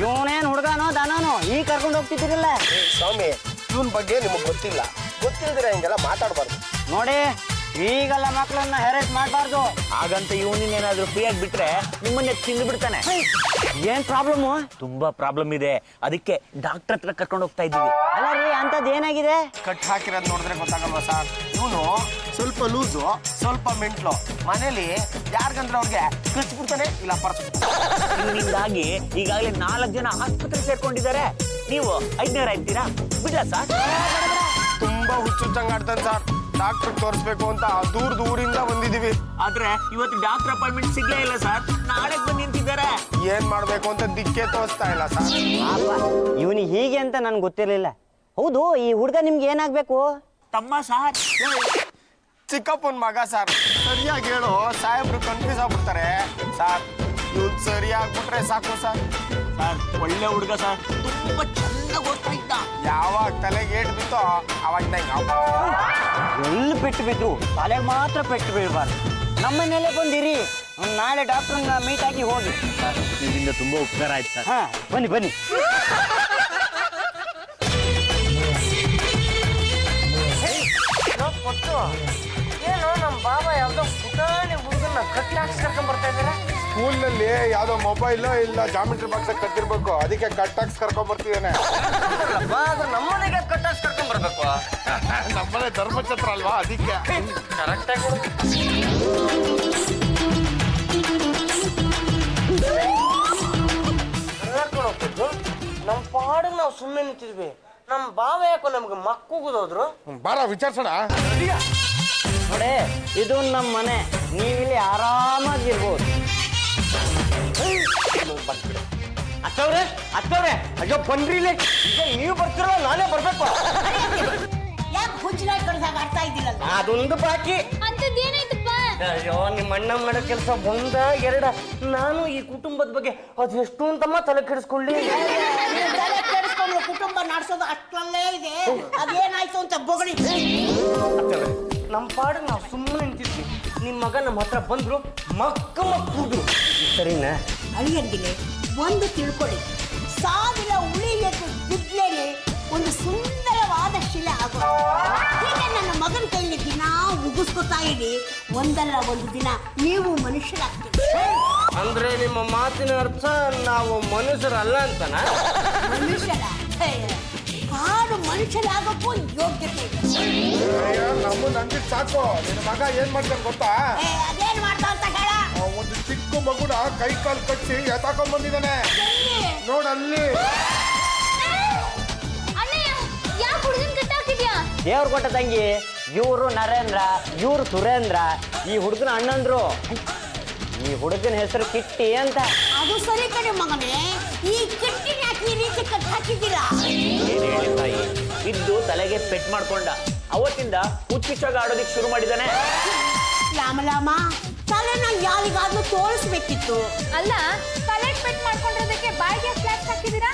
ಇವನೇನ್ ಹುಡುಗನೋ ದನನೋ ಈಗ ಕರ್ಕೊಂಡು ಹೋಗ್ತಿದ್ದೀರಲ್ಲ. ಸ್ವಾಮಿ ಇವನ್ ಬಗ್ಗೆ ನಿಮಗ್ ಗೊತ್ತಿಲ್ದಿರ ಹಿಂಗೆಲ್ಲ ಮಾತಾಡ್ಬಾರ್ದು ನೋಡಿ. ಈಗೆಲ್ಲ ಮಕ್ಕಳನ್ನ ಹೆರೇಸ್ ಮಾಡಬಾರ್ದು. ಹಾಗಂತ ಇವನಿನ್ನೇನಾದ್ರೂ ಫ್ರೀಯಾಗಿ ಬಿಟ್ರೆ ನಿಮ್ಮನ್ನೇ ತಿಂದು ಬಿಡ್ತಾನೆ. ಏನ್ ಪ್ರಾಬ್ಲಮ್? ತುಂಬಾ ಪ್ರಾಬ್ಲಮ್ ಇದೆ, ಅದಕ್ಕೆ ಡಾಕ್ಟರ್ ಹತ್ರ ಕರ್ಕೊಂಡು ಹೋಗ್ತಾ ಇದ್ದೀವಿ. ಅಲ್ಲ ರೀ, ಅಂತದ್ ಏನಾಗಿದೆ? ಕಟ್ ಹಾಕಿರೋದ್ ನೋಡಿದ್ರೆ ಗೊತ್ತಾಗಲ್ವಾ ಸರ್? ಇವನು ಸ್ವಲ್ಪ ಲೂಸು, ಸ್ವಲ್ಪ ಮೆಂಟ್ಲು. ಮನೇಲಿ ಯಾರಿಗಂದ್ರೆ ಅವ್ರಿಗೆ ಕಚ್ಬಿಡ್ತಾನೆ, ಇಲ್ಲ ಇದರಿಂದಾಗಿ ಈಗಾಗಲೇ 4 ಜನ ಆಸ್ಪತ್ರೆ ಸೇರ್ಕೊಂಡಿದ್ದಾರೆ. ನೀವು 5ನೇ ಆಯ್ತೀರಾ? ಬಿಡ್ಲ ಸರ್? ತುಂಬಾ ಹುಚ್ಚುಚ್ಚಂಗ್ ಆಡ್ತಾನೆ ಸರ್. ಡಾಕ್ಟರ್ ತೋರಿಸ್ಬೇಕು ಅಂತ ದೂರದಿಂದ ಬಂದಿದೀವಿ. ಆದ್ರೆ ಇವತ್ತು ಡಾಕ್ಟರ್ ಅಪಾಯಿಂಟ್ಮೆಂಟ್ ಸಿಗ್ಲೇ ಇಲ್ಲ ಸರ್. ನಾಳೆ ಬಂದು ನಿಂತಿದ್ದಾರೆ. ಏನ್ ಮಾಡ್ಬೇಕು ಅಂತ ದಿಕ್ಕೇ ತೋರಿಸ್ತಾ ಇಲ್ಲ ಸರ್. ಇವನಿಗೆ ಹೀಗೆ ಅಂತ ನನ್ಗೆ ಗೊತ್ತಿರ್ಲಿಲ್ಲ. ಹೌದು, ಈ ಹುಡುಗ ನಿಮ್ಗೆ ಏನಾಗ್ಬೇಕು? ತಮ್ಮ ಸರ್, ಚಿಕ್ಕಪ್ಪನ ಮಗ ಸರ್. ಸರಿಯಾಗಿ ಹೇಳು, ಸಾಹೇಬ್ರು ಕನ್ಫ್ಯೂಸ್ ಆಗ್ಬಿಡ್ತಾರೆ ಸರ್. ಇವ್ನು ಸರಿಯಾಗ್ಬಿಟ್ರೆ ಸಾಕು ಸರ್. ಸರ್ ಒಳ್ಳೆ ಹುಡುಗ ಸರ್, ತುಂಬಾ ಚೆನ್ನಾಗಿ ಓದ್ತಾ ಇದ್ದ. ಯಾವಾಗ ತಲೆಗೆ ಏಟ್ ಬಿತ್ತೋ ಅವಾಗ ಎಲ್ಲಿ ಪೆಟ್ಟು ಬಿದ್ರು ತಲೆಗೆ ಮಾತ್ರ ಪೆಟ್ಟು ಬೀಳ್ಬಾರ್ದು. ನಮ್ಮನೆಯಲ್ಲೇ ಬಂದಿರಿ. ನಾಳೆ ಡಾಕ್ಟರ್ನ ಮೀಟ್ ಆಗಿ ಹೋಗಿ. ಸರ್ ಇದರಿಂದ ತುಂಬಾ ಉಪಕಾರ ಆಯ್ತು ಸರ್. ಹಾ, ಬನ್ನಿ. ಏನು ನಮ್ಮ ಬಾಬಾ ಯಾವ್ದೋ ಪುಟಾಣಿ ಹುಡುಗನ್ನ ಕಟ್ಟಿ ಹಾಕ್ಸ್ಕರ್ಕೊಂಡ್ ಬರ್ತಾ ಇದಾರೆ. ಸ್ಕೂಲ್ನಲ್ಲಿ ಯಾವ್ದೋ ಮೊಬೈಲ್ ಇಲ್ಲ ಜಾಮಿಟ್ರಿ ಬಾಕ್ಸ್ ಕಟ್ಟಿರ್ಬೇಕು, ಅದಕ್ಕೆ ಕಟ್ ಹಾಕ್ಸ್ ಕರ್ಕೊಂಡ್ ಬರ್ತಿದ್ದಾನೆ. ನಮ್ಮನೆಗೆ ಕಟ್ಟಿ ಹಾಕ್ಸ್ಕರ್ಕೊಂಡ್ ಬರ್ಬೇಕು. ನಮ್ಮನೆ ಧರ್ಮಛತ್ರ ಅಲ್ವಾ, ಅದಕ್ಕೆ ಕರೆಕ್ಟ್ ಆಗಿ ಹೋಗ್ತಿದ್ದು ನಮ್ಮ ಪಾಡಿಗೆ ನಾವು ಸುಮ್ಮನೆ ನಿಂತಿದ್ವಿ. ನಮ್ಮ ಬಾವ ಯಾಕೋ ನಮ್ಗೆ ಮಕ್ಕೂಗೋದ್ರು. ಬಾರ ವಿಚಾರಿಸೋಣ. ನೋಡಿ, ಇದು ನಮ್ಮ ಮನೆ. ನೀವಿಲ್ಲಿ ಆರಾಮಾಗಿರ್ಬೋದು. ಅತ್ತವ್ರೆ ಅಯ್ಯೋ ಬನ್ರಿ ಇಲ್ಲಿ. ಈಗ ನೀವು ಬರ್ತಿರೋ ನಾನೇ ಬರ್ಬೇಕು. ಯಾಕೆ ಹುಚ್ಚನಾಗಿ ಕಡ್ದಾಗ ಆಡ್ತಾ ಇದ್ದಿಲ್ಲ? ಅದೊಂದು ಬಾಕಿ. ಅಂತದ್ದೇನಾಯ್ತಪ್ಪ? ಅಯ್ಯೋ ನಿಮ್ಮ ಅಣ್ಣ ಮಾಡೋ ಕೆಲಸ ಒಂದ ಎರಡ. ನಾನು ಈ ಕುಟುಂಬದ ಬಗ್ಗೆ ಅದೆಷ್ಟು ಅಂತಮ್ಮ ತಲೆ ಕೆಡಿಸ್ಕೊಳ್ಳಿ. ತಲೆ ಕೆಡಿಸ್ಕೊಂಡು ಕುಟುಂಬ ನಡೆಸೋದು ಅಷ್ಟರಲ್ಲೇ ಇದೆ. ಅದೇನಾಯ್ತು ಅಂತ ಬೊಗಳಿ. ನಮ್ಮ ಪಾಡಿಗೆ ನಾವು ಸುಮ್ಮನೆ ನಿಂತಿದ್ವಿ. ನಿಮ್ಮ ಮಗ ನಮ್ಮ ಹತ್ರ ಬಂದ್ರು, ಮಕ್ಕೂದ್ರು. ಸರಿನಾ? ಅಳಿಯಂಗಿಲೆ ಒಂದು ತಿಳ್ಕೊಳ್ಳಿ, ಸಾವಿರ ಉಳಿಯಕ್ಕೆ ಬಿದ್ಲೇನೆ ಒಂದು ಸುಂದರವಾದ ಶಿಲೆ ಆಗೋದು. ಹೀಗೆ ನನ್ನ ಮಗನ ಕೈಲಿ ದಿನ ಉಗಿಸ್ಕೊತಾ ಇರಿ. ಒಂದಲ್ಲ ಒಂದು ದಿನ ನೀವು ಮನುಷ್ಯರಾಗ್ತೀರಿ. ಅಂದ್ರೆ ನಿಮ್ಮ ಮಾತಿನ ಅರ್ಥ ನಾವು ಮನುಷ್ಯರಲ್ಲ ಅಂತನಾ? ಮನುಷ್ಯರ ಕಾಡು ಮನುಷ್ಯರಾಗಕ್ಕೂ ಯೋಗ್ಯತೆ ಇದೆ. ನಮ್ಮನ್ನ ಅಂದಿದ್ ಸಾಕು. ನಿನ್ನ ಮಗ ಏನ್ ಮಾಡ್ತಾನೆ ಗೊತ್ತಾ? ಅದೇನ್ ಮಾಡ್ತಾ ಅಂತ ಹೇಳ. ಒಂದು ಚಿಕ್ಕ ಮಗುನ ಕೈ ಕಾಲು ಕಟ್ಟಿ ಎತ್ತಾಕೊಂಡ್ ಬಂದಿದ್ದಾನೆ. ನೋಡಲ್ಲಿ ದೇವ್ರು ಕೊಟ್ಟ ತಂಗಿ. ಇವರು ನರೇಂದ್ರ, ಇವ್ರು ಸುರೇಂದ್ರ. ಈ ಹುಡುಗನ ಅಣ್ಣಂದ್ರು. ಈ ಹುಡುಗನ ಹೆಸರು ಕಿಟ್ಟಿ ಅಂತ. ಅದು ಸರಿ ಕಡೆ ಮಗನೇ. ಈ ಕಿಟ್ಟಿನ ಯಾಕೆ ಈ ರೀತಿ ಕಟ್ ಹಾಕಿದ್ದೀರಾ? ಏನ್ ಹೇಳಿ ತಾಯಿ, ಇದ್ದು ತಲೆಗೆ ಪೆಟ್ ಮಾಡ್ಕೊಂಡ. ಅವತ್ತಿಂದ ಹುಚ್ಚಿಚ್ಚಾಗ ಆಡೋದಿಕ್ ಶುರು ಮಾಡಿದಾನೆ. ಲಾಮ ತಲೆನ ಯಾರಿಗಾದ್ರೂ ತೋರಿಸ್ಬೇಕಿತ್ತು. ಅಲ್ಲ, ತಲೆಗೆ ಪೆಟ್ ಮಾಡ್ಕೊಂಡಿರೋದಕ್ಕೆ ಬಾಯಿಗೆ ಫ್ಲಾಶ್ ಹಾಕಿದ್ದೀರಾ?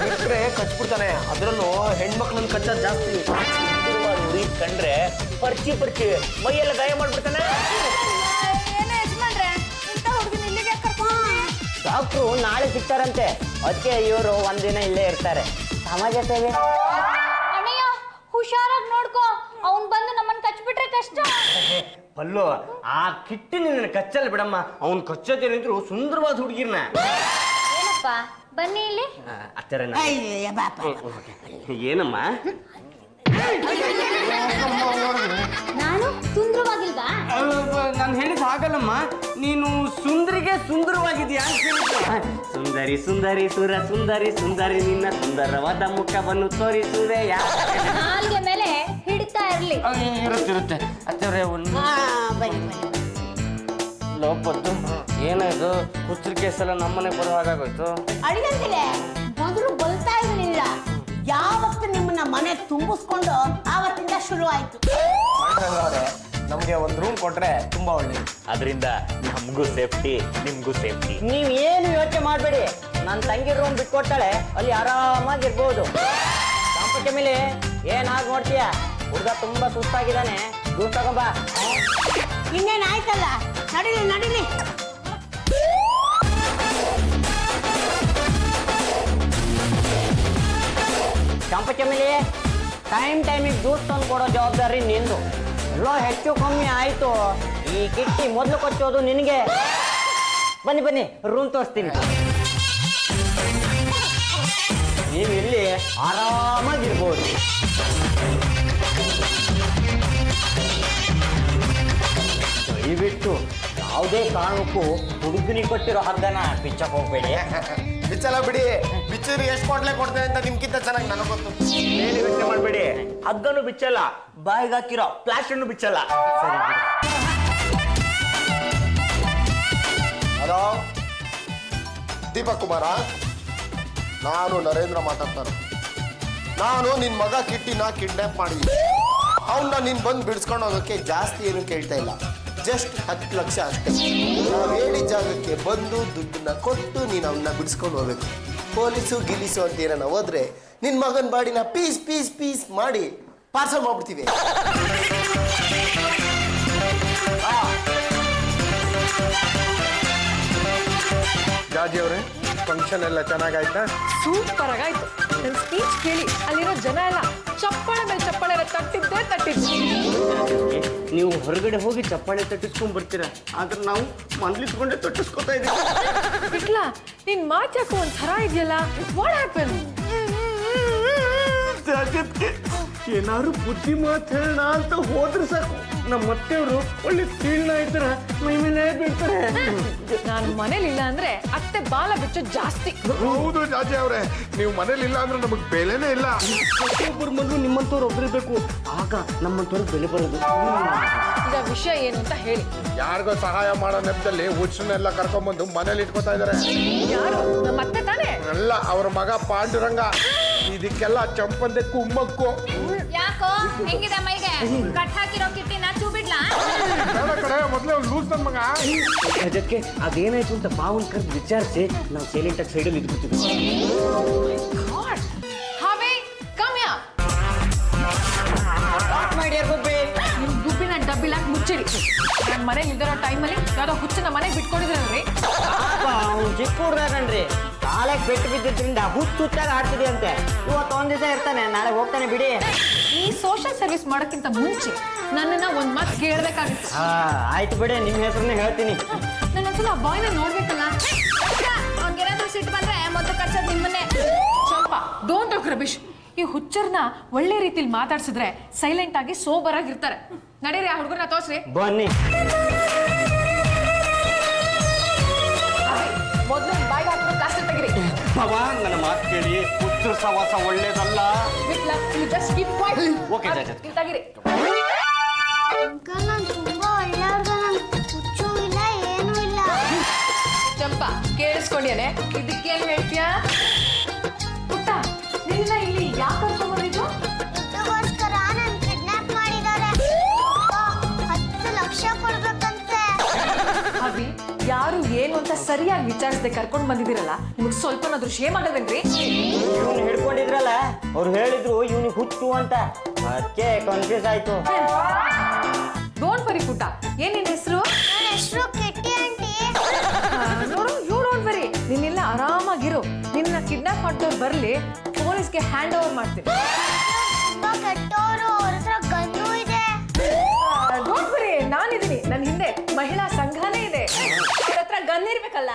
ಬಿಟ್ರೆ ಕಚ್ಬಿಡ್ತಾನೆ. ಅದ್ರಲ್ಲೂ ಹೆಣ್ಮಕ್ಳನ್ನ ಕಚ್ಚೋದು ಜಾಸ್ತಿ. ಹುಡುಗಿ ಕಂಡ್ರೆ ಪರ್ಚಿ ಮೈಯೆಲ್ಲ ಗಾಯ ಮಾಡ್ಬಿಡ್ತಾನೆ. ಏನು ಯಜಮಾನ್ರೆ, ಇಂಥ ಹುಡುಗನ ಇಲ್ಲಿಗೆ ಕರ್ಕೊಂಡು ಡಾಕ್ಟ್ರು ನಾಳೆ ಸಿಗ್ತಾರಂತೆ. ಅದಕ್ಕೆ ಇವರು ಒಂದಿನ ಇಲ್ಲೇ ಇರ್ತಾರೆ. ಸಮಾಜ ಸೇವೆ. ಅಣ್ಣಯ್ಯ, ಹುಷಾರಾಗಿ ನೋಡ್ಕೋ. ಅವ್ನ್ ಬಂದು ನಮ್ಮನ್ನ ಕಚ್ಬಿಟ್ರೆ ಕಷ್ಟ. ಪಲ್ಲು, ಆ ಕಿಟ್ಟಿ ನಿನ್ನ ಕಚ್ಚಲ್ಲ ಬಿಡಮ್ಮ. ಅವ್ನು ಕಚ್ಚೋದೇನಿದ್ರು ಸುಂದರವಾದ ಹುಡುಗಿರ್ನ. ಏನಪ್ಪ, ಬನ್ನಿ ಇಲ್ಲಿ. ಅತ್ತರನ ಅಯ್ಯ ಬಾಪ. ಏನಮ್ಮ? ನಾನು ಸುಂದರವಾಗಿಲ್ವಾ? ನಾನು ಹೇಳಿದ ಹಾಗಲ್ಲಮ್ಮ. ನೀನು ಸುಂದರಿಗೆ ಸುಂದರವಾಗಿದ್ಯಾ ಅಂತ ಹೇಳಿದ್ರು. ಸುಂದರಿ ಸುಂದರಿ ಸುರ ಸುಂದರಿ ಸುಂದರಿ ನಿನ್ನ ಸುಂದರವಾದ ಮುಖವನ್ನು ತೋರಿಸುವೆಯಾ? ನಾಲ್ಗೆ ಮೇಲೆ ಹಿಡಿತಾ ಇರ್ಲಿ. ಇರುತ್ತೆ ಅತ್ತವ್ರೆ. ಒಂದು ಬನ್ನಿ ಲೋಪತ್ತು ಏನಾಯ್ತು? ಹುಚ್ಚರ ಕೇಸೆಲ್ಲ ನಮ್ಮನೆ ಬರೋ ಹಾಗಾಗೋಯ್ತು. ಅಡಿಗಂತಿಲೆ ಮೊದಲು ಬಲ್ತಾ ಇರಲಿಲ್ಲ. ಯಾವತ್ತು ನಿಮ್ಮನ್ನ ಮನೆ ತುಂಬಿಸ್ಕೊಂಡು ಆವತ್ತಿಂದ ಶುರು ಆಯ್ತು. ನಮ್ಗೆ ಒಂದು ರೂಮ್ ಕೊಟ್ರೆ ತುಂಬಾ ಒಳ್ಳೇದು. ಅದರಿಂದ ನಮಗೂ ಸೇಫ್ಟಿ, ನಿಮ್ಗೂ ಸೇಫ್ಟಿ. ನೀವ್ ಏನು ಯೋಚನೆ ಮಾಡ್ಬೇಡಿ. ನನ್ನ ತಂಗಿ ರೂಮ್ ಬಿಟ್ಕೊಡ್ತಾಳೆ, ಅಲ್ಲಿ ಆರಾಮಾಗಿರ್ಬೋದು. ದಾಂಪತ್ಯ ಮೇಲೆ ಏನಾಗ್ ನೋಡ್ತೀಯ? ಹುಡುಗ ತುಂಬಾ ಸುಸ್ತಾಗಿದ್ದಾನೆ, ದೂರ ತಗೊಂಬಾ. ಇನ್ನೇನು ಆಯ್ತಲ್ಲ, ನಡೀಲಿ. ಚಮೇಲಿ ಟೈಮಿಗೆ ಜ್ಯೂಸ್ ತಂದು ಕೊಡೋ ಜವಾಬ್ದಾರಿ ನಿಂದು. ಎಲ್ಲೋ ಹೆಚ್ಚು ಕಮ್ಮಿ ಆಯ್ತು. ಈ ಕಿಟ್ಟಿ ಮೊದಲು ಕೊಚ್ಚೋದು ನಿನಗೆ. ಬನ್ನಿ ರೂಮ್ ತೋರಿಸ್ತೀನಿ. ನೀವು ಇಲ್ಲಿ ಆರಾಮಾಗಿರ್ಬೋದು. ದಯವಿಟ್ಟು ಯಾವುದೇ ಕಾರಣಕ್ಕೂ ಹುಡುಗನಿಗೆ ಕೊಟ್ಟಿರೋ ಹಗ್ಗನ ಬಿಚ್ಚಕ್ಕೆ ಹೋಗ್ಬೇಡಿ. ಬಿಚ್ಚಲ್ಲ ಬಿಡಿ, ಬಿಚ್ಚಿರಿ ಎಷ್ಟು ಕೊಡ್ಲೇ ಕೊಡ್ತೇನೆ ಅಂತ ನಿಮ್ಗಿಂತ ಚೆನ್ನಾಗಿ ನನಗೆ ಗೊತ್ತು. ಏನು ಯೋಚನೆ ಮಾಡಬೇಡಿ, ಹಗ್ಗನು ಬಿಚ್ಚಲ್ಲ, ಬಾಯಿಗೆ ಹಾಕಿರೋ ಪ್ಲಾಸ್ಟರ್ನು ಬಿಚ್ಚಲ್ಲ. ಹಲೋ ದೀಪಕ್ ಕುಮಾರ, ನಾನು ನರೇಂದ್ರ ಮಾತಾಡ್ತಾನೆ. ನಾನು ನಿನ್ನ ಮಗ ಕಿಟ್ಟಿನ ಕಿಡ್ನಾಪ್ ಮಾಡಿದ್ದೀನಿ. ಅವನ್ನ ನೀನು ಬಂದು ಬಿಡಿಸ್ಕೊಂಡು ಹೋಗೋಕ್ಕೆ ಜಾಸ್ತಿ ಏನು ಕೇಳ್ತಾ ಇಲ್ಲ, ಜಸ್ಟ್ 10 ಲಕ್ಷ ಅಷ್ಟೇ. ನಾವು ಹೇಳಿದ ಜಾಗಕ್ಕೆ ಬಂದು ದುಡ್ಡನ್ನ ಕೊಟ್ಟು ನೀನು ಅವನ್ನ ಬಿಡಿಸ್ಕೊಂಡು ಹೋಗ್ಬೇಕು. ಪೊಲೀಸು ಗಿಲೀಸು ಅಂತ ಏನಾನ ಹೋದ್ರೆ ನಿನ್ನ ಮಗನ ಬಾಡಿನ ಪೀಸ್ ಪೀಸ್ ಪೀಸ್ ಮಾಡಿ ಪಾರ್ಸಲ್ ಮಾಡ್ಬಿಡ್ತೀವಿ. ಜಾಜಿ ಅವರೇ, ಫಂಕ್ಷನ್ ಎಲ್ಲ ಚೆನ್ನಾಗಾಯ್ತಾ? ಸೂಪರ್ ಆಗಾಯ್ತು. ನನ್ನ ಸ್ಪೀಚ್ ಕೇಳಿ ಅಲ್ಲಿರೋ ಜನ ಎಲ್ಲ ಚಪ್ಪಾಳೆ ಮೇಲೆ ಚಪ್ಪಾಳೆ ಎಲ್ಲ ತಟ್ಟಿದ್ದೆ. ನೀವು ಹೊರಗಡೆ ಹೋಗಿ ಚಪ್ಪಾಳೆ ತಟ್ಟಿಸ್ಕೊಂಡ್ ಬರ್ತೀರಾ, ಆದ್ರೆ ನಾವು ಮನ್ಲಿಸ್ಕೊಂಡೆ ತಟ್ಟಿಸ್ಕೊತಾ ಇದ್ದೀವಿ. ಬಿಟ್ಲ ನಿನ್ ಮಾತು ಯಾಕೋ ಒಂದ್ ಥರ ಇದೆಯಲ್ಲ, ವಾಟ್ ಹ್ಯಾಪನ್? ಜಗತ್ಗೆ ಏನಾದ್ರು ಬುದ್ಧಿ ಮಾತು ಹೇಳೋಣ ಅಂತ ಹೋದ್ರೆ ಸಾಕು, ನಮ್ಮ ಅತ್ತೆಯವರು ಒಳ್ಳೆ ಸೀಳ್ನ ಇದ್ರ ಮೈ ಮೇಲೆ ಬಿಡ್ತಾರೆ. ನಾನು ಮನೇಲಿಲ್ಲ ಅಂದ್ರೆ ಅತ್ತೆ ಬಾಲ ಬಿಚ್ಚೋ ಜಾಸ್ತಿ. ಹೌದು ಜಾಜಿ ಅವರೇ, ನೀವು ಮನೇಲಿ ಇಲ್ಲ ಅಂದ್ರೆ ನಮಗ್ ಬೆಲೆನೇ ಇಲ್ಲ. ಪ್ರತಿಯೊಬ್ಬರ ಮಗಳು ನಿಮ್ಮಂತವ್ರು ಒಬ್ಬರಿರ್ಬೇಕು, ಆಗ ನಮ್ಮಂತವ್ರಿಗೆ ಬೆಲೆ ಬರೋದು. ಈಗ ವಿಷಯ ಏನು ಅಂತ ಹೇಳಿ. ಯಾರಿಗೋ ಸಹಾಯ ಮಾಡೋ ನೆಪದಲ್ಲಿ ಹುಚ್ಚನ್ನೆಲ್ಲ ಕರ್ಕೊಂಡ್ಬಂದು ಮನೇಲಿ ಇಟ್ಕೋತಾ ಇದಾರೆ. ಯಾರು? ನಮ್ಮ ಅತ್ತೆ ತಾನೇ? ಅಲ್ಲ, ಅವ್ರ ಮಗ ಪಾಂಡುರಂಗ. ಇದಕ್ಕೆಲ್ಲ ಚಂಪಂದೆ ಕುಮ್ಮಕ್ಕು. ಯಾಕೋ ಹೆಂಗಿದೆ ಮೈಗೆ? ಕಟ್ ಹಾಕಿರೋ ಕಿಟ್ಟಿನ ಚೂ ಬಿಡ್ಲಾ? ಕಡೆ ಮೊದಲೇ ಒಂದು ಲೂಸ್ ನನ್ನ ಮಗ. ಅದಕ್ಕೆ ಅದೇನಾಯ್ತು ಅಂತ ಬಾವನ್ ಕರೆದು ವಿಚಾರಿಸಿ ನಾವು ಸೈಲೆಂಟ್ ಆಗಿ ಸೈಡಲ್ಲಿ ಇದ್ಬಿಡ್ತೀವಿ. ಹಾವೇ ಕಮ್ಯ ನಿಮ್ ಗುಬ್ಬಿನ ಡಬ್ಬಿಲ್ ಹಾಕಿ ಮುಚ್ಚಿಡಿ. ನಾನು ಮನೇಲಿ ಇದ್ದರೋ ಟೈಮಲ್ಲಿ ಯಾವ್ದೋ ಹುಚ್ಚನ ಮನೆಗೆ ಬಿಟ್ಕೊಂಡಿದ್ರಲ್ರಿ. ಅವ್ನು ಚಿಕ್ಕ ಹುಡುಗನ್ರಿ, ಕಾಲಕ್ಕೆ ಪೆಟ್ಟು ಬಿದ್ದಿದ್ರಿಂದ ಹುಚ್ಚಾಗಿ ಆಡ್ತಿದೆ ಅಂತೆ. ಇವತ್ತು ಒಂದ್ ದಿವಸ ಇರ್ತಾನೆ, ನಾಳೆ ಹೋಗ್ತಾನೆ ಬಿಡಿ. ಈ ಸೋಷಿಯಲ್ ಸರ್ವಿಸ್ ಮಾಡೋಕ್ಕಿಂತ ಮುಂಚೆ ನನ್ನನ್ನ ಒಂದ್ ಮಾತು ಕೇಳಬೇಕಾಗಿತ್ತು. ಆಯ್ತು ಬಿಡಿ, ನಿಮ್ಮ ಹೆಸರನ್ನೇ ಹೇಳ್ತೀನಿ. ನಾನು ಒಂದ್ಸಲ ಆ ಬಾಯ್ನ ನೋಡ್ಬೇಕಲ್ಲ. ಅವ್ನಿಗೇನಾದ್ರೂ ಸಿಟ್ಟು ಬಂದ್ರೆ ಮೊದಲು ಕರ್ಸೋದು ನಿಮ್ಮನ್ನೇ. ಸ್ವಲ್ಪ ಡೋಂಟ್ ಟಾಕ್ ರಬಿಶ್. ಈ ಹುಚ್ಚರ್ನ ಒಳ್ಳೆ ರೀತಿಲಿ ಮಾತಾಡ್ಸಿದ್ರೆ ಸೈಲೆಂಟ್ ಆಗಿ ಸೋಬರ್ ಆಗಿರ್ತಾರೆ. ನಡೀರಿ, ಆ ಹುಡುಗರನ್ನ ತೋರ್ಸ್ರಿ. ಬನ್ನಿ. ಮೊದಲು ಬಾಯ್ಗೆ ಹಾಕಿರೋ ಪ್ಲಾಸ್ಟಿಕ್ ತೆಗಿರಿ. ಬಾಬಾ, ನನ್ನ ಮಾತು ಕೇಳಿ, ಹುಚ್ಚು ಸವಾಸ ಒಳ್ಳೇದಲ್ಲ. Just keep quiet. Okay, ಜಜ್ಜಿ. ಇಲ್ಲಿ ತೆಗಿರಿ. ಅಂಕಲ್, ನಾನು ತುಂಬಾ ಒಳ್ಳೆಯವ್ರಗ, ನಾನು ಹುಚ್ಚು ಇಲ್ಲ ಏನೂ ಇಲ್ಲ. ಚಂಪಾ, ಕೇಳಿಸ್ಕೊಂಡೇನೆ? ಇದಕ್ಕೇನು ಹೇಳ್ತೀಯಾ? ಪುಟ್ಟ, ನಿನ್ನ ಇಲ್ಲಿ ಯಾಕೆ ಕರ್ಕೊಂಡ್ಬಂದಿದ್ದು? ದುಡ್ಡುಗೋಸ್ಕರ ನನ್ನ ಕಿಡ್ನಾಪ್ ಮಾಡಿದ್ದಾರೆ. 10 ಲಕ್ಷ ಕೊಡ್ಬೇಕಂತೆ. ಅವಿ, ಯಾರು ಏನು ಅಂತ ಸರಿಯಾಗಿ ವಿಚಾರಿಸದೆ ಕರ್ಕೊಂಡು ಬಂದಿದ್ದೀರಲ್ಲ, ನಿಮಗೆ ಸ್ವಲ್ಪನಾದ್ರೂ ಶೇಮ್ ಆಗಲ್ವೇನ್ರಿ? ಇವ್ನು ಹಿಡ್ಕೊಂಡಿದ್ರಲ್ಲ, ಅವ್ರು ಹೇಳಿದ್ರು ಇವ್ನಿಗೆ ಹುಚ್ಚು ಅಂತ, ಅದಕ್ಕೆ ಕನ್ಫ್ಯೂಸ್ ಆಯ್ತು. ಡೋಂಟ್ ವರಿ ಪುಟ್ಟ, ಏನ್ ನಿನ್ ಹೆಸರು? ನನ್ನ ಹೆಸರು ಕಿಟ್ಟಿ ಆಂಟಿ. ನೋಡು, ಯು ಡೋಂಟ್ ವರಿ, ನೀನೆಲ್ಲ ಆರಾಮಾಗಿರು. ನಿನ್ನ ಕಿಡ್ನಾಪ್ ಮಾಡಿದವ್ರು ಬರ್ಲಿ, ಪೊಲೀಸ್ಗೆ ಹ್ಯಾಂಡ್ ಓವರ್ ಮಾಡ್ತೀನಿ. ತುಂಬಾ ಕೆಟ್ಟವರು, ಅವ್ರ ಹತ್ರ ಗನ್ನು ಇದೆ. ಡೋಂಟ್ ವರಿ, ನಾನಿದ್ದೀನಿ. ನನ್ನ ಹಿಂದೆ ಮಹಿಳಾ ಸಂಘನೇ ಇದೆ, ಅವ್ರ ಹತ್ರ ಗನ್ ಇರ್ಬೇಕಲ್ಲ.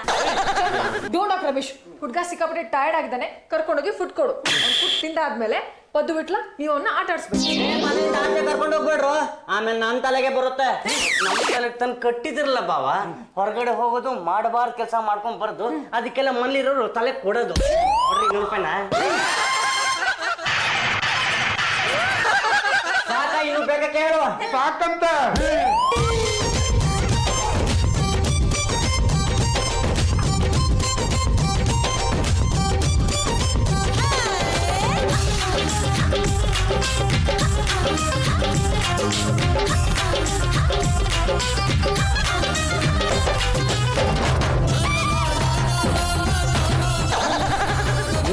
Don't talk Ramesh. ಹುಡ್ಗ ಸಿಕ್ಕಾಪಟ್ಟೆ ಟಯರ್ಡ್ ಆಗಿದ್ದಾನೆ, ಕರ್ಕೊಂಡೋಗಿ ಫುಡ್ ಕೊಡು. ಫುಡ್ ತಿಂದಾದ್ಮೇಲೆ ಪದ್ದು ಬಿಟ್ಲ ನೀವು ಅವನ್ನ ಆಟ ಆಡಿಸ್ಬೇಕು. ಮನೆಯಿಂದ ಆಚೆ ಕರ್ಕೊಂಡು ಹೋಗ್ಬೇಡ್ರು, ಆಮೇಲೆ ನನ್ನ ತಲೆಗೆ ಬರುತ್ತೆ. ನಮ್ಮ ತಲೆಗೆ ತಂದು ಕಟ್ಟಿದಿರಲ್ಲ ಬಾವ, ಹೊರಗಡೆ ಹೋಗೋದು ಮಾಡಬಾರ್ದು ಕೆಲಸ ಮಾಡ್ಕೊಂಡ್ ಬರೋದು, ಅದಕ್ಕೆಲ್ಲ ಮನೇಲಿರೋರು ತಲೆ ಕೊಡೋದು. ನೋಡ್ರಿ, 100 ರೂಪಾಯಿನ ಸಾಕ, ಇನ್ನು ಬೇಗ ಕೇಳು. ಸಾಕಂತ.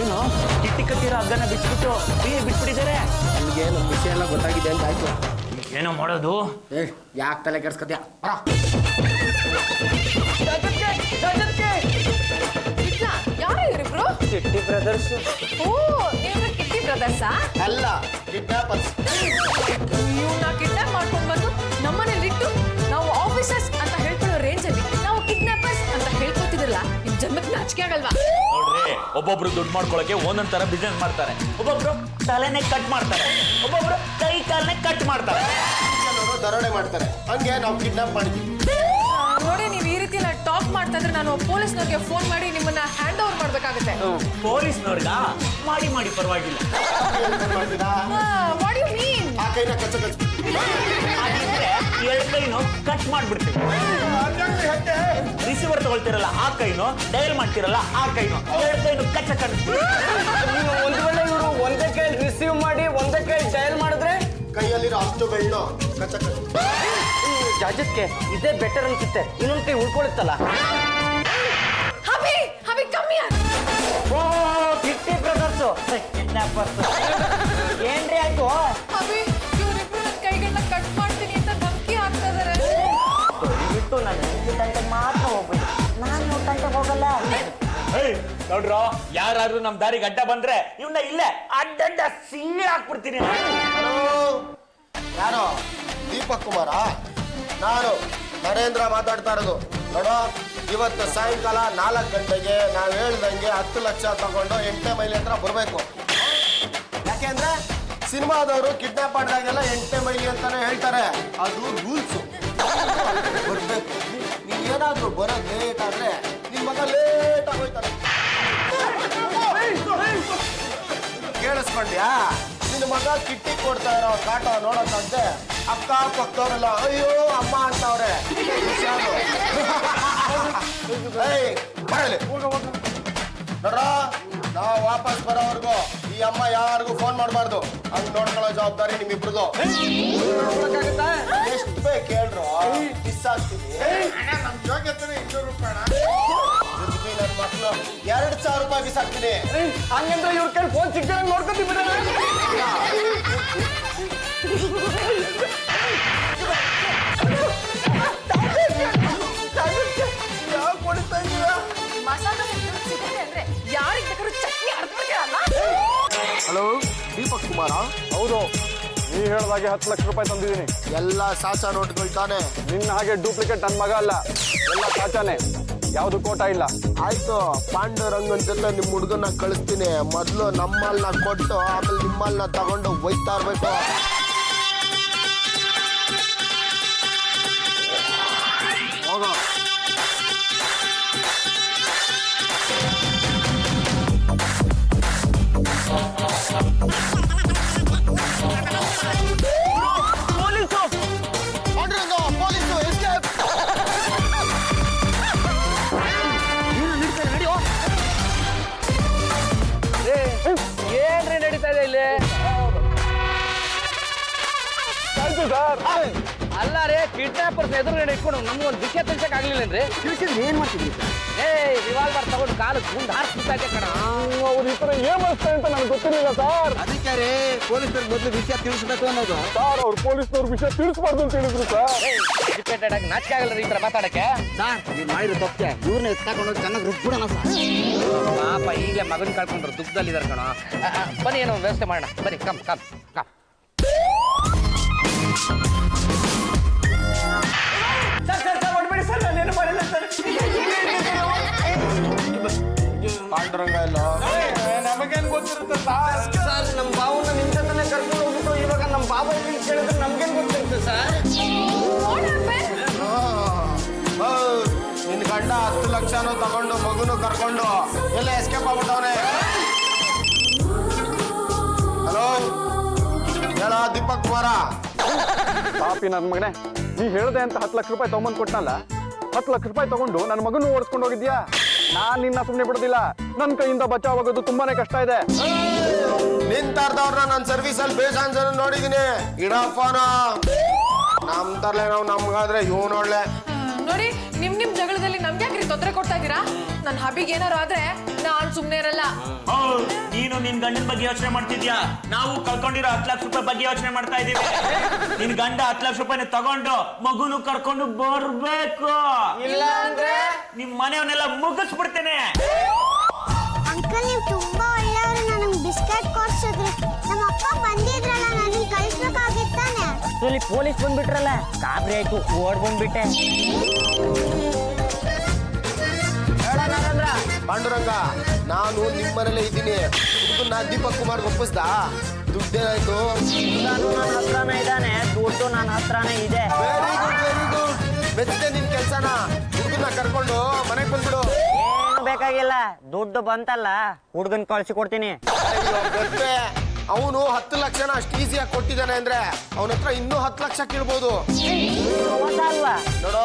ಏನು ಕಿಟ್ಟಿ ಕಟ್ಟಿರೋ ಹಗ್ಗನ ಬಿಟ್ಬಿಟ್ಟು ಬಿಟ್ಬಿಟ್ಟಿದ್ದಾರೆ. ನಿಮಗೆ ನಮ್ಮ ವಿಷಯ ಎಲ್ಲ ಗೊತ್ತಾಗಿದೆ ಅಂತ ಆಯ್ತು. ಏನೋ ಮಾಡೋದು? ಯಾಕೆ ತಲೆ ಕೆಡ್ಸ್ಕೊತೀಯ? ಯಾರು ಇವರಿಬ್ರು? ಕಿಟ್ಟಿ ಬ್ರದರ್ಸ್. ಓ, ನೀವು ಕಿಟ್ಟಿ ಬ್ರದರ್ಸಾ? ಅಲ್ಲ, ಕಿಡ್ನಾಪರ್ಸ್. ಇವ್ನ ಕಿಡ್ನಾಪ್ ಮಾಡ್ಕೊಂಡ್ ಬಂದು ನಮ್ಮನೇಲಿ ಇಟ್ಟು ನಾವು ಆಫೀಸರ್ಸ್ ಅಂತ ಹೇಳ್ಕೊಳ್ಳೋ ರೇಂಜ್ ಅಲ್ಲಿ ನಾವು ಕಿಡ್ನಾಪರ್ಸ್ ಅಂತ ಹೇಳ್ಕೊತಿದ್ರಲ್ಲ, ನಿಮ್ ಜನ್ಮಕ್ಕೆ ನಾಚಿಕೆ ಆಗಲ್ವಾ? ನೋಡ್ರಿ, ಒಬ್ಬೊಬ್ರು ದುಡ್ಡು ಮಾಡ್ಕೊಳಕ್ಕೆ ಒಂದೊಂದ್ ತರ ಬಿಸ್ನೆಸ್ ಮಾಡ್ತಾರೆ. ಒಬ್ಬೊಬ್ರು ತಲೆನೇ ಕಟ್ ಮಾಡ್ತಾರೆ, ಒಬ್ಬೊಬ್ರು ಕೈ ಕಾಲನೇ ಕಟ್ ಮಾಡ್ತಾರೆ, ಕೆಲವರು ದರೋಡೆ ಮಾಡ್ತಾರೆ. ಹಂಗೆ ನಾವು ಕಿಡ್ನಾಪ್ ಮಾಡಿದ್ವಿ. ನೋಡಿ, ನೀವು ಈ ರೀತಿ ಟಾಕ್ ಮಾಡ್ತಾ ಇದ್ರೆ ನಾನು ಪೊಲೀಸ್ನವ್ರಿಗೆ ಫೋನ್ ಮಾಡಿ ನಿಮ್ಮನ್ನ ಹ್ಯಾಂಡ್ ಓವರ್ ಮಾಡ್ಬೇಕಾಗುತ್ತೆ. ಪೊಲೀಸ್ನವ್ರಿಗ ಮಾಡಿ ಪರವಾಗಿಲ್ಲ. What you mean? ಆ ಕೈನ ಕಚ್ಚ ಹಾಗಿದ್ರೆ ಎರಡು ಕೈನು ಕಟ್ ಮಾಡ್ಬಿಡ್ತೀವಿ. ರಿಸೀವರ್ ತಗೊಳ್ತಿರಲ್ಲ ಆ ಕೈನು, ಡಯಲ್ ಮಾಡ್ತಿರಲ್ಲ ಆ ಕೈನು, ಎರಡು ಕೈನು ಕಚ್ಚ ಒಂದ್ ವೇಳೆ ಇವರು ಒಂದೇ ಕೈ ರಿಸೀವ್ ಮಾಡಿ ಒಂದೇ ಕೈ ಡಯಲ್ ಮಾಡಿದ್ರೆ ಕೈಯಲ್ಲಿರೋ ಅಷ್ಟು ಬೆಳ್ಳು ಕಚ್ಚ ಜಾಜಕ್ಕೆ ಇದೇ ಬೆಟರ್ ಅನ್ಸುತ್ತೆ. ಇನ್ನೊಂದ್ ಕೈ ಉಳ್ಕೊಳುತ್ತಲ್ಲ. ಹಬಿ ಹಬಿ ಕಮ್ಮಿ ಓ ಕಿಟ್ಟಿ ಬ್ರದರ್ಸು ಕಿಡ್ನಾಪರ್ಸ್. ಏನ್ರಿ ಆಯ್ತು? ಹಬಿ, ಇವರಿಬ್ರು ನನ್ನ ಕೈಗಳನ್ನ ಕಟ್ ಮಾಡ್ತೀನಿ ಅಂತ ಧಮಕಿ ಹಾಕ್ತಾ ಇದಾರೆ. ಬಿಟ್ಟು ನಾನು ಈ ತಂಟೆಗೆ ಮಾತ್ರ ಹೋಗ್ಬಿಟ್ಟು ನಾನು ತಂಟೆಗೆ ಹೋಗಲ್ಲ. ನೋಡ್ರ, ಯಾರು ನಮ್ ದಾರಿಗೆ ಅಡ್ಡ ಬಂದ್ರೆ ಇವನ್ನ ಇಲ್ಲೇ ಅಡ್ಡ ಸಿಂಗಿ ಹಾಕ್ಬಿಡ್ತೀನಿ. ಯಾರು? ದೀಪಕ್ ಕುಮಾರ. ನಾನು ನರೇಂದ್ರ ಮಾತಾಡ್ತಾ ಇರೋದು. ನೋಡೋ, ಇವತ್ತು ಸಾಯಂಕಾಲ 4 ಗಂಟೆಗೆ ನಾವು ಹೇಳ್ದಂಗೆ 10 ಲಕ್ಷ ತಗೊಂಡು 8ನೇ ಮೈಲಿ ಹತ್ರ ಬರಬೇಕು. ಯಾಕೆಂದ್ರೆ ಸಿನಿಮಾದವರು ಕಿಡ್ನಾಪ್ ಮಾಡಿದಾಗೆಲ್ಲ 8ನೇ ಮೈಲಿ ಅಂತಾನೆ ಹೇಳ್ತಾರೆ. ಅದು ರೂಲ್ಸು. ಬರ್ಬೇಕು. ನೀನ್ ಏನಾದ್ರು ಬರೋದು ಲೇಟ್ ಆದ್ರೆ ನಿನ್ ಮಗ ಲೇಟ್ ಆಗೋಯ್ತಾನೆ. ಕೇಳಿಸ್ಕೊಂಡ್ಯಾ? ನಿನ್ನ ಮಗ ಕಿಟ್ಟಿ ಕೊಡ್ತಾ ಇರೋ ಕಾಟ ನೋಡೋದಂತೆ ಅಕ್ಕ ಪಕ್ಕದವ್ರೆಲ್ಲ ಅಯ್ಯೋ ಅಮ್ಮ ಅಂತವ್ರೆ. ಬರಲಿ ನೋಡ್ರ, ನಾವು ವಾಪಸ್ ಬರೋವರೆಗೂ ಈ ಅಮ್ಮ ಯಾರಿಗೂ ಫೋನ್ ಮಾಡಬಾರ್ದು. ಹಂಗ್ ನೋಡ್ಕೊಳ್ಳೋ ಜವಾಬ್ದಾರಿ ನಿಮ್ಮಿಬ್ರದು. ಎಷ್ಟು ಬೇಕು ಹೇಳ್ರು, ಮಿಸ್ ಆಗ್ತೀನಿ. ನನ್ನ ಮಕ್ಕಳು 2,000 ರೂಪಾಯಿ ಬಿಸಾಕ್ತೀನಿ. ಹಂಗಂದ್ರೆ ಇವ್ರ ಕೈ ಫೋನ್ ಸಿಗ್ತಾರೆ ನೋಡ್ಕೊತೀವಿ ಬಿಡೋಣ. ಮಸಾಲ ಸಿಗುತ್ತೆ ಅಂದ್ರೆ ಯಾರಿಗೆ ಬೇಕಾದ್ರೂ ಚಟ್ನಿ ಅರ್ದ್ಬಿಟ್ಟಿರಲ್ಲ. ಹಲೋ, ದೀಪಕ್ ಕುಮಾರ? ಹೌದು, ನೀ ಹೇಳ್ದಾಗೆ 10 ಲಕ್ಷ ರೂಪಾಯಿ ತಂದಿದ್ದೀನಿ. ಎಲ್ಲ ಸಾಚಾ ನೋಟ್ಗಳು ತಾನೆ? ನಿನ್ನ ಹಾಗೆ ಡೂಪ್ಲಿಕೇಟ್ ನನ್ನ ಮಗ ಅಲ್ಲ, ಎಲ್ಲ ಸಾಚಾನೆ, ಯಾವ್ದು ಕೋಟ ಇಲ್ಲ. ಆಯ್ತು, ಪಾಂಡುರಂಗನ್ ಜೊತೆ ನಿಮ್ ಹುಡುಗನ್ನ ಕಳಿಸ್ತೀನಿ. ಮೊದ್ಲು ನಮ್ಮಲ್ನ ಕೊಟ್ಟು ಆಮೇಲೆ ನಿಮ್ಮಲ್ನ ತಗೊಂಡು ಒಯ್ತಾ ಇರ್ಬೇಕು. ಹೋಗೋ. Police escape. ಏನ್ರಿ ನಡೀತಾ ಇದೆ ಇಲ್ಲಿ? ಅಲ್ಲ ರೀ, ಕಿಡ್ನಾಪರ್ಸ್ ಎದುರುಗಡೆ ಇಟ್ಕೊಂಡು ನಮ್ಗೊಂದು ವಿಷಯ ತಿಳಿಸಕ್ ಆಗ್ಲಿಲ್ಲೇನ್ರಿ? ಏನ್ ಮಾಡ್ತಿದ್ರಿ? ರಿವಾಲ್ವರ್ ತಗೊಂಡು ಕಾಲು ಮುಂದೆ ಹಾರಿಸ್ಬಿಟ್ಟಾಗೆ ಕಣ. ಅವ್ರು ಈ ತರ ಏನ್ ಮಾಡ್ತಾರೆ ಅಂತ ನನಗೆ ಗೊತ್ತಿರಲಿಲ್ಲ ಸರ್. ಅದಕ್ಕೆ ರೀ ಪೊಲೀಸರು ಮೊದಲು ವಿಷಯ ತಿಳಿಸ್ಬೇಕು ಅನ್ನೋದು. ಸರ್, ಅವ್ರು ಪೊಲೀಸ್ನವ್ರು ವಿಷಯ ತಿಳಿಸ್ಬಾರ್ದು ಅಂತ ಹೇಳಿದ್ರು ಸರ್. ಎಜುಕೇಟೆಡ್ ಆಗಿ ನಾಚಿಕೆ ಆಗಲ್ಲ ಈ ತರ ಮಾತಾಡಕ್ಕೆ. ಸರ್, ನೀವು ಮಾಡಿರೋ ತಪ್ಪೆ ಇವ್ರನ್ನ ಎತ್ತಾಕೊಂಡು ಚೆನ್ನಾಗಿ ರುಬ್ಬಿಡೋಣ ಸರ್. ಪಾಪ ಈಗಲೇ ಮಗನ್ ಕಳ್ಕೊಂಡ್ರು ದುಃಖದಲ್ಲಿದ್ದಾರೆ ಕಣ. ಬನ್ನಿ, ಏನೋ ಒಂದು ವ್ಯವಸ್ಥೆ ಮಾಡೋಣ. ಬನ್ನಿ, ಕಮ್ ಕಮ್ ಕಮ್. ಪಾಂಡುರಂಗ ಇಲ್ಲ. ನಮಗೇನ್ ಗೊತ್ತಿರುತ್ತೆ ಸರ್? ಸರ್, ನಮ್ಮ ಬಾವನ್ನ ನಿಮ್ ಜೊತೆ ಕರ್ಕೊಂಡು ಹೋಗ್ಬಿಟ್ಟು ಇವಾಗ ನಮ್ಮ ಬಾಬಾ ಕೇಳಿದ್ರೆ ನಮ್ಗೇನ್ ಗೊತ್ತಿರುತ್ತೆ ಸರ್? ನಿನ್ ಗಂಡ 10 ಲಕ್ಷನೂ ತಗೊಂಡು ಮಗುನು ಕರ್ಕೊಂಡು ಎಲ್ಲ ಎಸ್ಕೇಪ್ ಆಗ್ಬಿಟ್ಟವ್ರೆ. ಹಲೋ, ಹೇಳ ದೀಪಕ್ ಕುಮಾರ. ಪಾಪಿ ನನ್ನ ಮಗನೇ, ನೀ ಹೇಳ್ದೆ ಅಂತ 10 ಲಕ್ಷ ರೂಪಾಯಿ ತಗೊಂಬಂದು ಕೊಟ್ಟನಲ್ಲ, 10 ಲಕ್ಷ ರೂಪಾಯಿ ತಗೊಂಡು ನನ್ನ ಮಗನೂ ಓಡಿಸ್ಕೊಂಡು ಹೋಗಿದ್ಯಾ? ನಾನ್ ನಿನ್ನ ಸುಮ್ಮನೆ ಬಿಡೋದಿಲ್ಲ. ನನ್ನ ಕೈಯಿಂದ ಬಚಾವ್ ಆಗೋದು ತುಂಬಾನೇ ಕಷ್ಟ ಇದೆ. ನಿಂತಾರ್ದವ್ರನ್ನ ನನ್ನ ಸರ್ವಿಸ್ ಅಲ್ಲಿ ಬೇಜಾನ್ ಜನ ನೋಡಿದೀನಿ. ಇಡಪ್ಪನ ನಮ್ ತರ್ಲೆ ನಾವು ನಮ್ಗಾದ್ರೆ ಇವ್ ನೋಡ್ಲೆ. ನೋಡಿ, ನಿಮ್ ಜಗಳದಲ್ಲಿ ನಮ್ಗೆ ಯಾಕ್ರಿ ತೊಂದರೆ ಕೊಡ್ತಾ ಇದೀರಾ? ನನ್ನ ಹಬಿಗೆ ಏನಾರು ಆದ್ರೆ ನಾನ್ ಸುಮ್ನೆ ಇರಲ್ಲ. ನೀನು ನಿನ್ ಗಂಡನ ಬಗ್ಗೆ ಯೋಚನೆ ಮಾಡ್ತಿದ್ಯಾ, ನಾವು ಕಳ್ಕೊಂಡಿರೋ 10 ಲಕ್ಷ ರೂಪಾಯಿ ಬಗ್ಗೆ ಯೋಚನೆ ಮಾಡ್ತಾ ಇದೀವಿ. ನಿನ್ ಗಂಡ 10 ಲಕ್ಷ ರೂಪಾಯಿ ತಗೊಂಡು ಮಗುನು ಕರ್ಕೊಂಡು ಬರ್ಬೇಕು. ಇಲ್ಲ ಅಂದ್ರೆ ನಿಮ್ ಮನೆಯವನ್ನೆಲ್ಲ ಮುಗಿಸ್ಬಿಡ್ತೇನೆ. ಅಂಕಲ್, ನೀವು ತುಂಬಾ ಒಳ್ಳೆಯವರು. ನನಗೆ ಬಿಸ್ಕೆಟ್ ಕೊಡ್ಸಿದ್ರಿ. ಅಷ್ಟರಲ್ಲಿ ಪೊಲೀಸ್ ಬಂದ್ಬಿಟ್ರಲ್ಲ, ಗಾಬರಿ ಆಯ್ತು, ಓಡ್ ಬಂದ್ಬಿಟ್ಟೆ. ಹೇಳ ನರೇಂದ್ರ. ಪಾಂಡುರಂಗ, ನಾನು ನಿಮ್ಮನೇಲೇ ಇದ್ದೀನಿ. ಹುಡುಗನ್ನ ದೀಪಕ್ ಕುಮಾರ್ ಒಪ್ಪಿಸ್ದ? ದುಡ್ಡೇನಾಯ್ತು? ನಾನು ನನ್ನ ಹತ್ರನೇ ಇದ್ದಾನೆ, ದುಡ್ಡು ನನ್ನ ಹತ್ರನೇ ಇದೆ. Very good, very good. ಮೆಚ್ಚಿದೆ ನಿನ್ ಕೆಲ್ಸನ. ಹುಡುಗನ್ನ ಕರ್ಕೊಂಡು ಮನೆಗೆ ಬಂದ್ಬಿಡು. ಏನು ಬೇಕಾಗಿಲ್ಲ, ದುಡ್ಡು ಬಂತಲ್ಲ ಹುಡುಗನ್ ಕಳ್ಸಿ ಕೊಡ್ತೀನಿ. ಅವನು 10 ಲಕ್ಷನ ಅಷ್ಟು ಈಸಿಯಾಗಿ ಕೊಟ್ಟಿದ್ದಾನೆ ಅಂದ್ರೆ ಅವನ ಹತ್ರ ಇನ್ನೂ 10 ಲಕ್ಷ ಕೇಳ್ಬೋದು. ಅಲ್ವಾ? ನೋಡೋ,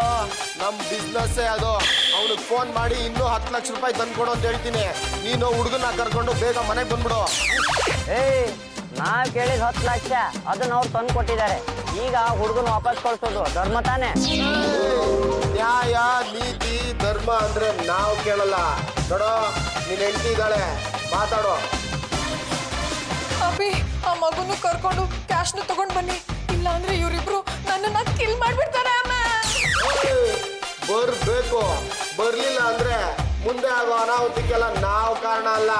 ನಮ್ ಬಿಸ್ನೆಸ್ ಅದು. ಅವನಿಗೆ ಫೋನ್ ಮಾಡಿ ಇನ್ನೂ 10 ಲಕ್ಷ ರೂಪಾಯಿ ತಂದ್ಕೊಡು ಅಂತ ಹೇಳ್ತೀನಿ. ನೀನು ಹುಡುಗನ್ನ ಕರ್ಕೊಂಡು ಬೇಗ ಮನೆಗೆ ಬಂದ್ಬಿಡು. ನಾವ್ ಕೇಳಿದ 10 ಲಕ್ಷ ಅದನ್ನ ಅವ್ರು ತಂದು ಕೊಟ್ಟಿದ್ದಾರೆ. ಈಗ ಹುಡುಗನ ವಾಪಸ್ ಕಳ್ಸೋದು ಧರ್ಮ ತಾನೆ? ನ್ಯಾಯ, ನೀತಿ, ಧರ್ಮ ಅಂದ್ರೆ ನಾವು ಕೇಳಲ್ಲ. ನೋಡೋ, ನೀನ್ ಹೆಂಡತಿ ಇದ್ದಾಳೆ, ಮಾತಾಡೋ. ಅಭಿ, ಆ ಮಗುನು ಕರ್ಕೊಂಡು ಕ್ಯಾಶ್ನ ತಗೊಂಡ್ ಬನ್ನಿ, ಇಲ್ಲ ಅಂದ್ರೆ ಇವರಿಬ್ರು ನನ್ನನ್ನ ಕಿಲ್ ಮಾಡ್ಬಿಡ್ತಾರೆ. ಬರ್ಬೇಕು. ಬರ್ಲಿಲ್ಲ ಅಂದ್ರೆ ಮುಂದೆ ಆಗೋ ಅನಾಹುತಕ್ಕೆಲ್ಲ ನಾವು ಕಾರಣ ಅಲ್ಲ.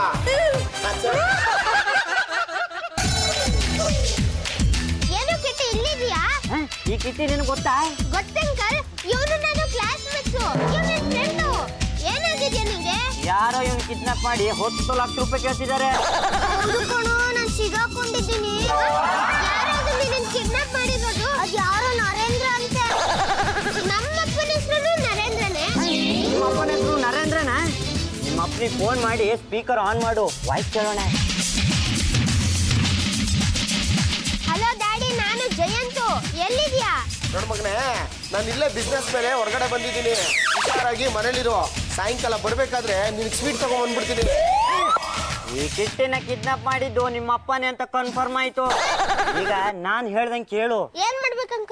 ಏನು ಕಿಟ್ಟಿ ಇಲ್ಲಿದ್ಯಾ? ಈ ಕಿಟ್ಟಿ ನಿನಗೆ ಗೊತ್ತಾ? ಗೊತ್ತಂಕಲ್, ಇವನು ನಾನು ಕ್ಲಾಸ್ಮೇಟ್ಸು, ಇವನು ನನ್ನ ಫ್ರೆಂಡು. ಏನಾಗಿದ್ಯಾ ನಿಂಗೆ? ಯಾರೋ ಇವನ್ ಕಿಡ್ನಾಪ್ ಮಾಡಿ 10 ಲಕ್ಷ ರೂಪಾಯಿ ಕೇಳ್ತಿದ್ದಾರೆ. ಹೌದು ಕಣೋ, ನಾನು ಸಿಗಾಕೊಂಡಿದ್ದೀನಿ. ಯಾರಾದ್ರೂ ನಿನ್ನ ಕಿಡ್ನಾಪ್ ಮಾಡಿರೋದು? ಅದು ಯಾರೋ ನರೇಂದ್ರ ಅಂತೆ. ನಮ್ಮಪ್ಪನ ಹೆಸರು ನರೇಂದ್ರನೇ. ನಿಮ್ಮ ಅಪ್ಪನ ಹೆಸರು ನರೇಂದ್ರನ? ನಿಮ್ಮ ಅಪ್ಪನಿಗೆ ಫೋನ್ ಮಾಡಿ ಸ್ಪೀಕರ್ ಆನ್ ಮಾಡು, ವಾಯ್ಸ್ ಕೇಳೋಣ. ಹಲೋ ಡ್ಯಾಡಿ, ನಾನು ಜಯಂತು. ಎಲ್ಲಿದ್ಯಾ? ನೋಡ್ ಮಗನೇ, ನಾನು ಇಲ್ಲೇ ಬಿಸ್ನೆಸ್ ಮೇಲೆ ಹೊರಗಡೆ ಬಂದಿದ್ದೀನಿ. ಹುಷಾರಾಗಿ ಮನೇಲಿರೋ. ಸಾಯಂಕಾಲ ಬರ್ಬೇಕಾದ್ರೆ ನಿನ್ಗೆ ಸ್ವೀಟ್ ತಗೊಂಡ್ ಬಂದ್ಬಿಡ್ತೀನಿ. ಈ ಕಿಟ್ಟಿನ ಕಿಡ್ನಾಪ್ ಮಾಡಿದ್ದು ನಿಮ್ಮ ಅಪ್ಪನೇ ಅಂತ ಕನ್ಫರ್ಮ್ ಆಯ್ತು. ಈಗ ನಾನ್ ಹೇಳ್ದಂಗೆ ಕೇಳು. ಏನ್ ಮಾಡ್ಬೇಕಂಕ?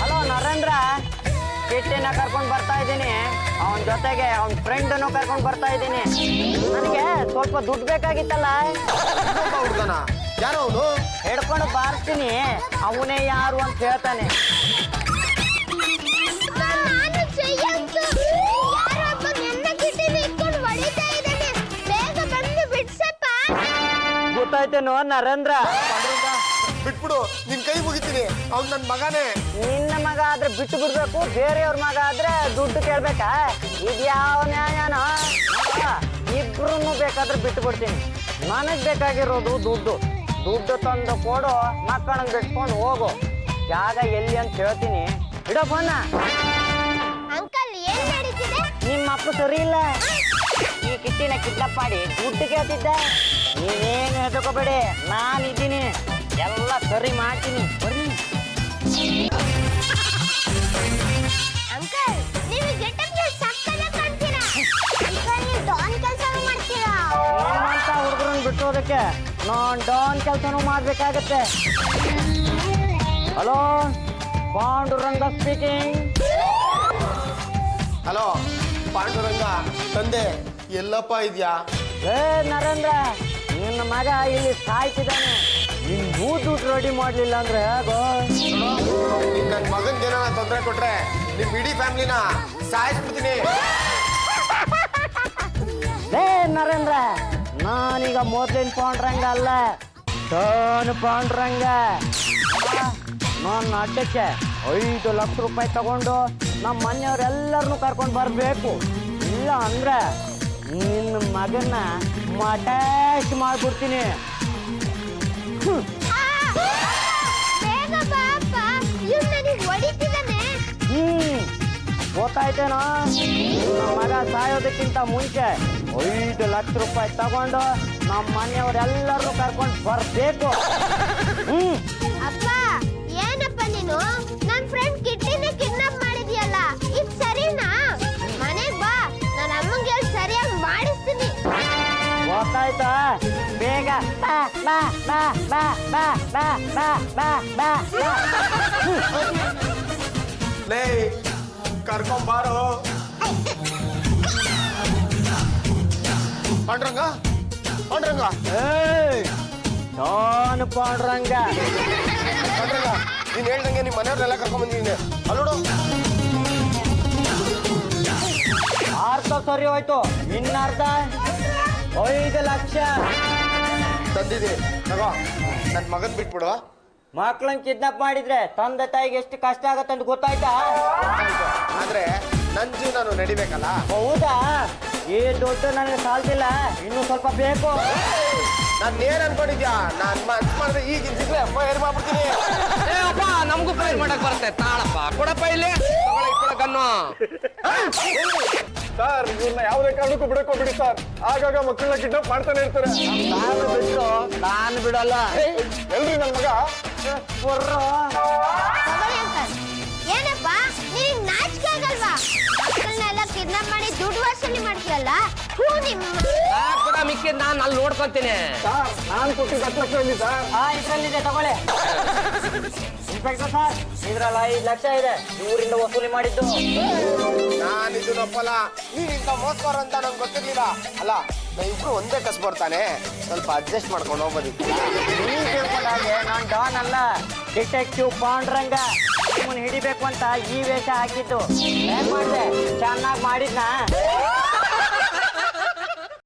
ಹಲೋ ನರೇಂದ್ರ, ಕಿಟ್ಟಿನ ಕರ್ಕೊಂಡು ಬರ್ತಾ ಇದ್ದೀನಿ. ಅವನ ಜೊತೆಗೆ ಅವನ ಫ್ರೆಂಡ್ ಅನ್ನು ಕರ್ಕೊಂಡು ಬರ್ತಾ ಇದ್ದೀನಿ. ನನಗೆ ಸ್ವಲ್ಪ ದುಡ್ಡು ಬೇಕಾಗಿತ್ತಲ್ಲ. ಹುಡುಗನ ಯಾರೋ ಅವನು? ಹಿಡ್ಕೊಂಡು ಬಾರಿಸ್ತೀನಿ, ಅವನೇ ಯಾರು ಅಂತ ಹೇಳ್ತಾನೆ. ನಾನು ಜಯಂತು. ಯಾರೊಬ್ಬ ನನ್ನ ಕಿಟ್ಟಿನ ಇಟ್ಕೊಂಡು ಹೊಡಿತಾ ಇದ್ದಾನೆ. ಬೇಗ ಬಂದು ಬಿಡ್ಸಪ್ಪ. ಗೊತ್ತಾಯ್ತೇನೋ ನರೇಂದ್ರ? ಬಿಟ್ಬಿಡು, ನಿನ್ ಕೈ ಮುಗಿತೀನಿ. ಅವ್ನು ನನ್ನ ಮಗನೇ. ನಿನ್ನ ಮಗ ಆದ್ರೆ ಬಿಟ್ಟು ಬಿಡ್ಬೇಕು, ಬೇರೆಯವ್ರ ಮಗ ಆದ್ರೆ ದುಡ್ಡು ಕೇಳ್ಬೇಕಾ? ಇದ್ಯಾವ ನ್ಯಾಯನೋ? ಇಬ್ರು ಬೇಕಾದ್ರೆ ಬಿಟ್ಟು ಬಿಡ್ತೀನಿ. ನನಗ್ ಬೇಕಾಗಿರೋದು ದುಡ್ಡು. ದುಡ್ಡು ತಂದು ಕೊಡು, ಮಕ್ಕಳನ್ನ ಬಿಟ್ಕೊಂಡು ಹೋಗು. ಜಾಗ ಎಲ್ಲಿ ಅಂತ ಹೇಳ್ತೀನಿ. ಇಡೋ ಫೋನ. ಅಂಕಲ್, ಏನ್ ನಡೀತಿದೆ? ನಿಮ್ಮ ಅಪ್ಪ ಸರಿ ಇಲ್ಲ. ಈ ಕಿಟ್ಟಿನ ಕಿಡ್ನಾಪ್ ಮಾಡಿ ದುಡ್ಡು ಕೇಳ್ತಿದ್ದ. ನೀವೇನು ಹೆದರ್ಕೋಬೇಡಿ, ನಾನಿದ್ದೀನಿ, ಎಲ್ಲ ಸರಿ ಮಾಡ್ತೀನಿ. ಬರ್ರಿ. ಅಂಕಲ್, ನೀವು ಗೆಟಪ್ಗೆ ಸಕ್ಕತ್ತಾಗಿ ಕಾಣ್ತೀರಾ. ಅಂಕಲ್, ನೀವು ಡಾನ್ ಕೆಲಸನೂ ಮಾಡ್ತೀರಾ? ನಿಮ್ಮಂತ ಹುಡುಗರನ್ನ ಬಿಟ್ಟೋದಕ್ಕೆ ನಾನ್ ಡಾನ್ ಕೆಲಸನೂ ಮಾಡ್ಬೇಕಾಗತ್ತೆ. Hello, Panduranga speaking. Hello Panduranga, ತಂದೆ ಎಲ್ಲಪ್ಪ ಇದ್ಯಾ? ನರೇಂದ್ರ, ನಿನ್ನ ಮಗ ಇಲ್ಲಿ ಸಾಯ್ತಿದ್ದಾನೆ. ನಿನ್ನೂ ದುಡ್ಡು ರೆಡಿ ಮಾಡ್ಲಿಲ್ಲ ಅಂದ್ರೆ ಹೇಗೋ? ನನ್ನ ಮಗನ್ಗೆ ಏನಾರ ತೊಂದರೆ ಕೊಟ್ರೆ ನಿಮ್ ಇಡೀ ಫ್ಯಾಮಿಲಿನ ಸಾಯಿಸ್ಬಿಡ್ತೀನಿ. ನರೇಂದ್ರ, ನಾನೀಗ ಮೊದ್ಲಿನ ಪಾಂಡುರಂಗ ಅಲ್ಲ, ಡಾನ್ ಪಾಂಡುರಂಗ. ನನ್ನ ಅಡ್ಡಕ್ಕೆ 5 ಲಕ್ಷ ರೂಪಾಯಿ ತಗೊಂಡು ನಮ್ಮ ಮನೆಯವರೆಲ್ಲರನ್ನು ಕರ್ಕೊಂಡು ಬರಬೇಕು. ಇಲ್ಲ ಅಂದ್ರೆ ನಿನ್ನ ಮಗನ್ನ ಮಟಾಶ್ ಮಾಡ್ಬಿಡ್ತೀನಿ. ಬೇಗ ಬಾಪ್ಪ, ಇವ್ನು ನನಗೆ ಹೊಡಿತಿದ್ದಾನೆ. ಗೊತ್ತಾಯ್ತೇನೋ? ನಿಮ್ಮ ಮಗ ಸಾಯೋದಕ್ಕಿಂತ ಮುಂಚೆ 5 ಲಕ್ಷ ರೂಪಾಯಿ ತಗೊಂಡು ನಮ್ಮ ಮನೆಯವರೆಲ್ಲರನ್ನು ಕರ್ಕೊಂಡು ಬರಬೇಕು. ಅಪ್ಪ, ಏನಪ್ಪ ನೀನು ನನ್ನ ಫ್ರೆಂಡ್ ಕಿಟ್ಟಿನ ಕಿಡ್ನಾಪ್ ಮಾಡಿದ್ಯಲ್ಲ, ಇದು ಸರಿನಾ? ಮನೆಗೆ ಬಾ, ನನ್ನ ಅಮ್ಮಂಗೆ ಸರಿಯಾಗಿ ಮಾಡಿಸ್ತೀನಿ. ಗೊತ್ತಾಯ್ತಾ? ಬೇಗ ಬಾ ಬಾ ಬಾ ಬಾ ಬಾ ಬಾ ಬಾ ಬಾ ಬಾ ಬಾ. ಲೇ, ಕರ್ಕೊಂಬಾರೋ. ಪಾಂಡುರಂಗ, ಪಾಂಡುರಂಗ, ಡಾನ್ ಪಾಂಡುರಂಗ. ಪಾಂಡುರಂಗ, ನೀನ್ ಹೇಳ್ದಂಗೆ ನಿಮ್ಮ ಮನೆಯವ್ರನ್ನೆಲ್ಲ ಕರ್ಕೊಂಡ್ ಬಂದಿದ್ದೀನಿ. ಅಲ್ಲೋಡು. ಅರ್ಧ ಸರಿ ಹೋಯ್ತು, ಇನ್ನರ್ಧ 5 ಲಕ್ಷ. ತಂದಿದ್ದೀನಿ ತಗೋ ನನ್ನ ಮಗನ್ ಬಿಟ್ಬಿಡು. ಮಕ್ಳನ್ನ ಕಿಡ್ನಾಪ್ ಮಾಡಿದ್ರೆ ತಂದೆ ತಾಯಿಗೆ ಎಷ್ಟು ಕಷ್ಟ ಆಗತ್ತೆ ಅಂತ ಗೊತ್ತಾಯ್ತಾ? ಆದ್ರೆ ನನ್ನ ಜೀವನ ನಡಿಬೇಕಲ್ಲ. ಹೌದಾ? ಈ ದುಡ್ಡು ನನಗೆ ಸಾಲ್ತಿಲ್ಲ, ಇನ್ನೂ ಸ್ವಲ್ಪ ಬೇಕು. ನಾನು ಏನ್ ಅನ್ಕೊಂಡಿದ್ಯಾ? ನಾನು ಮನ್ಸ್ ಮಾಡಿದ್ರೆ ಈಗ ಸಿಗ್ಲೆ ಫೈರ್ ಮಾಡ್ಬಿಡ್ತೀನಿ. ಅಪ್ಪ ನಮಗೂ ಫೈರ್ ಮಾಡಕ್ ಬರುತ್ತೆ. ತಾಳಪ್ಪ ಕೊಡಪ್ಪ ಇಲ್ಲಿ ಗನ್ನು. ಸರ್ ಇವ್ರನ್ನ ಯಾವುದೇ ಕಾರಣಕ್ಕೂ ಬಿಡಕ್ಕೋ ಬಿಡಿ ಸರ್. ಆಗಾಗ ಮಕ್ಕಳನ್ನ ಕಿಡ್ನಾಪ್ ಮಾಡ್ತಾನೆ ಇರ್ತಾರೆ. ನಾನು ಬಿಡಲ್ಲ. ಎಲ್ರಿ ನನ್ನ ಮಗ ಏನಪ್ಪ ನಿನಗೆ ನಾಚಿಕೆ ಆಗಲ್ವಾ? ಮಕ್ಕಳನ್ನೆಲ್ಲ ಕಿಡ್ನಾಪ್ ಮಾಡಿ ದುಡ್ಡು ವಸೂಲಿ ಮಾಡ್ತೀಯಲ್ಲ. ಹೂ ನಿಮ್ಮ ಕೂಡ ಮಿಕ್ಕಿದ್ ನಾನು ಅಲ್ಲಿ ನೋಡ್ಕೊಂತೀನಿ. ಸರ್ ನಾನು ಕೊಟ್ಟಿದ್ದ 10 ಲಕ್ಷ ಇಲ್ಲಿ ಸರ್. ಇದ್ರಲ್ಲಿದೆ ತಗೊಳ್ಳಿ. ಇನ್ಸ್ಪೆಕ್ಟರ್ ಸರ್, ಇದ್ರಲ್ಲ 5 ಲಕ್ಷ ಇದೆ, ಇವರಿಂದ ವಸೂಲಿ ಮಾಡಿದ್ದು. ನಾನಿದು ನಪ್ಪಲ್ಲ. ನೀನಿಂತ ಮೋಸ್ಕೋರ ಅಂತ ನಂಗೆ ಗೊತ್ತಿರ್ಲಿಲ್ಲ. ಅಲ್ಲ ಇಬ್ರು ಒಂದೇ ಕಸ್ ಬರ್ತಾನೆ, ಸ್ವಲ್ಪ ಅಡ್ಜಸ್ಟ್ ಮಾಡ್ಕೊಂಡು ಹೋಗ್ಬೋದಿತ್ತು. ನೀನ್ ತಿಳ್ಕೊಂಡಾಗೆ ನಾನ್ ಡಾನ್ ಅಲ್ಲ, ಡಿಟೆಕ್ಟಿವ್ ಪಾಂಡ್ರಂಗ. ನಿಮ್ಮನ್ನ ಹಿಡಿಬೇಕು ಅಂತ ಈ ವೇಷ ಹಾಕಿದ್ದು. ಏನ್ ಮಾಡಿದೆ? ಚೆನ್ನಾಗಿ ಮಾಡಿದ್ನಾ?